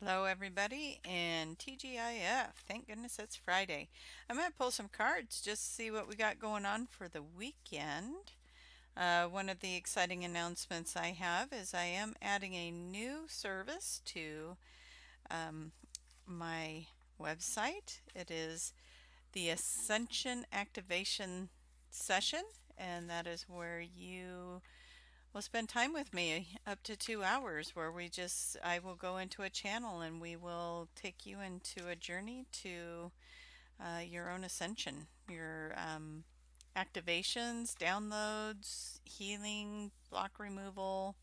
Hello, everybody, and TGIF. Thank goodness it's Friday. I'm going to pull some cards just to see what we got going on for the weekend. One of the exciting announcements I have is I am adding a new service to um, my website. It is the Ascension activation session, and that is where you will spend time with me up to 2 hours where I will go into a channel and we will take you into a journey to your own ascension, your activations, downloads, healing, block removal,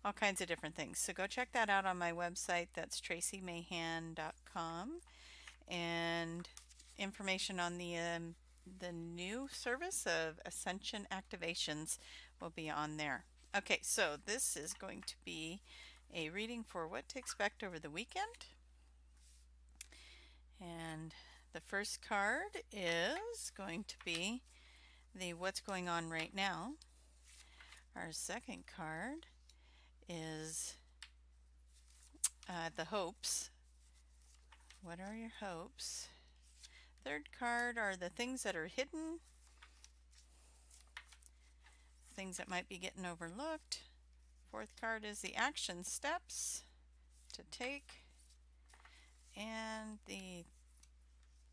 all kinds of different things. So go check that out on my website. That's traciemahan.com. And information on the new service of Ascension activations will be on there. Okay, so this is going to be a reading for what to expect over the weekend. And the first card is going to be the what's going on right now. Our second card is the hopes. What are your hopes? Third card are the things that are hidden, things that might be getting overlooked. Fourth card is the action steps to take. And the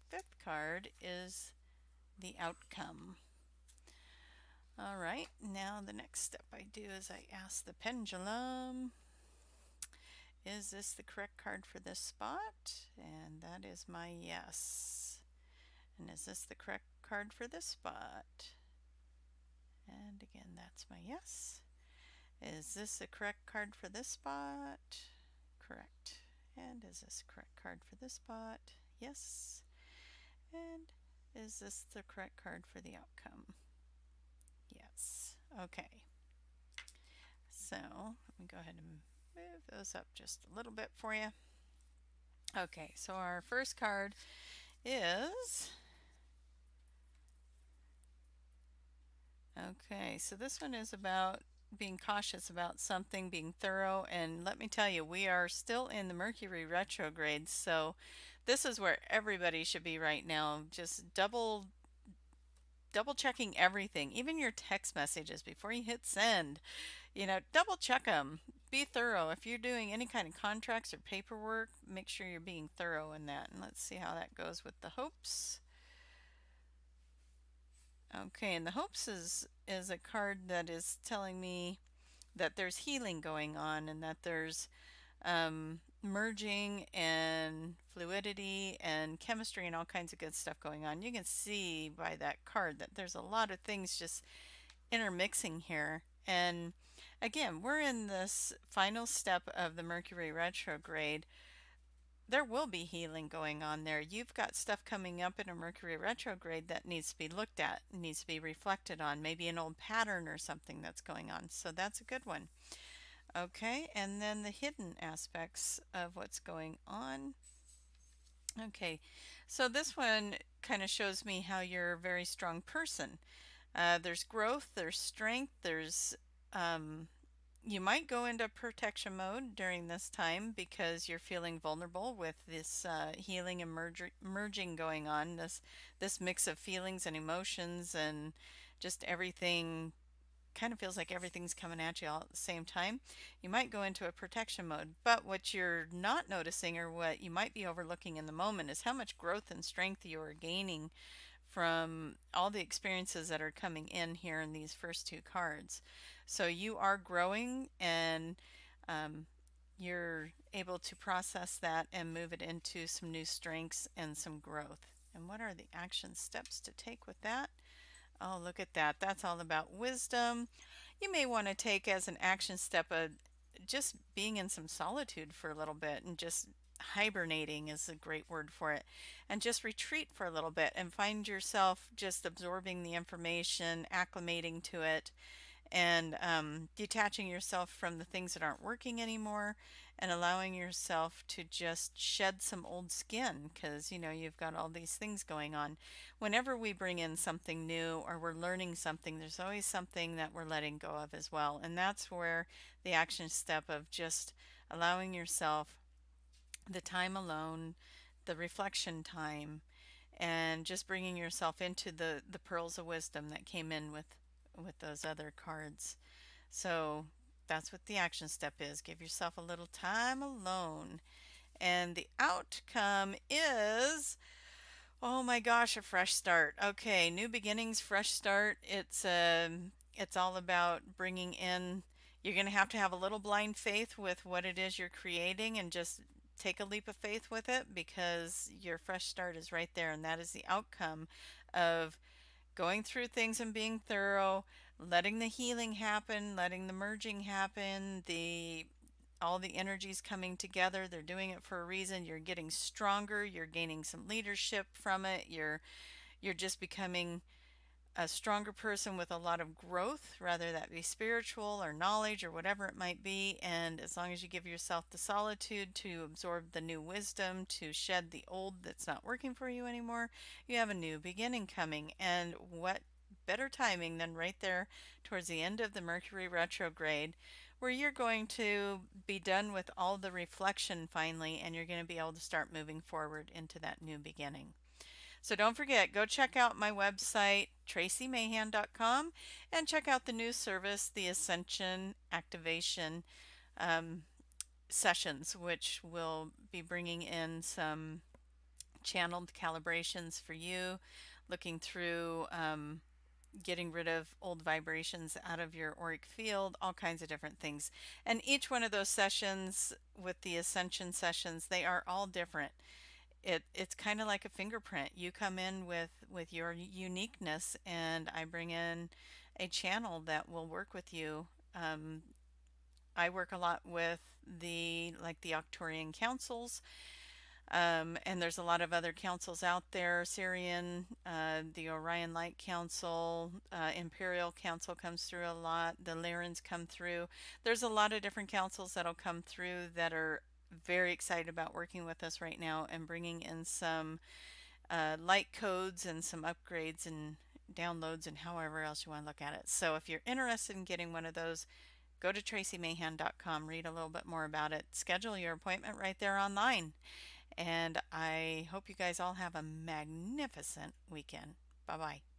fifth card is the outcome. All right, now the next step I do is I ask the pendulum, is this the correct card for this spot? And that is my yes. And is this the correct card for this spot? And again, that's my yes. Is this the correct card for this spot? Correct. And is this the correct card for this spot? Yes. And is this the correct card for the outcome? Yes. Okay. So let me go ahead and move those up just a little bit for you. Okay, so our first card is, okay, so this one is about being cautious about something, being thorough, and let me tell you, we are still in the Mercury retrograde, so this is where everybody should be right now. Just double checking everything, even your text messages before you hit send. Double check them. Be thorough. If you're doing any kind of contracts or paperwork, make sure you're being thorough in that. And let's see how that goes with the hopes. Okay, and the hopes is a card that is telling me that there's healing going on and that there's merging and fluidity and chemistry and all kinds of good stuff going on. You can see by that card that there's a lot of things just intermixing here. And again, we're in this final step of the Mercury retrograde. There will be healing going on there. You've got stuff coming up in a Mercury retrograde that needs to be looked at, needs to be reflected on, maybe an old pattern or something that's going on. So that's a good one. Okay, and then the hidden aspects of what's going on. Okay, so this one kind of shows me how you're a very strong person. There's growth, there's strength, you might go into protection mode during this time because you're feeling vulnerable with this healing and merging going on, this mix of feelings and emotions and just everything kind of feels like everything's coming at you all at the same time. You might go into a protection mode, but what you're not noticing or what you might be overlooking in the moment is how much growth and strength you are gaining from all the experiences that are coming in here in these first two cards. So you are growing and you're able to process that and move it into some new strengths and some growth. And what are the action steps to take with that? Oh, look at that. That's all about wisdom. You may want to take as an action step just being in some solitude for a little bit and just hibernating is a great word for it. And just retreat for a little bit and find yourself just absorbing the information, acclimating to it, and detaching yourself from the things that aren't working anymore and allowing yourself to just shed some old skin because you've got all these things going on. Whenever we bring in something new or we're learning something, there's always something that we're letting go of as well, and that's where the action step of just allowing yourself the time alone, the reflection time, and just bringing yourself into the pearls of wisdom that came in with those other cards. So that's what the action step is. Give yourself a little time alone. And the outcome is, oh my gosh, a fresh start. Okay, new beginnings, fresh start. It's all about bringing in. You're going to have a little blind faith with what it is you're creating and just take a leap of faith with it because your fresh start is right there, and that is the outcome of going through things and being thorough, letting the healing happen, letting the merging happen, the all the energies coming together. They're doing it for a reason. You're getting stronger, you're gaining some leadership from it. You're just becoming a stronger person with a lot of growth, rather that be spiritual or knowledge or whatever it might be. And as long as you give yourself the solitude to absorb the new wisdom, to shed the old that's not working for you anymore, you have a new beginning coming. And what better timing than right there towards the end of the Mercury retrograde, where you're going to be done with all the reflection finally, and you're going to be able to start moving forward into that new beginning. So don't forget, go check out my website, traciemahan.com, and check out the new service, the Ascension Activation um, Sessions, which will be bringing in some channeled calibrations for you, looking through getting rid of old vibrations out of your auric field, all kinds of different things. And each one of those sessions with the Ascension sessions, they are all different. It's kind of like a fingerprint. You come in with your uniqueness, and I bring in a channel that will work with you. I work a lot with the Octurian councils, and there's a lot of other councils out there. Syrian, the Orion Light Council, Imperial Council comes through a lot. The Lyrans come through. There's a lot of different councils that'll come through that are very excited about working with us right now and bringing in some light codes and some upgrades and downloads and however else you want to look at it. So if you're interested in getting one of those, go to traciemahan.com, read a little bit more about it, schedule your appointment right there online. And I hope you guys all have a magnificent weekend. Bye bye.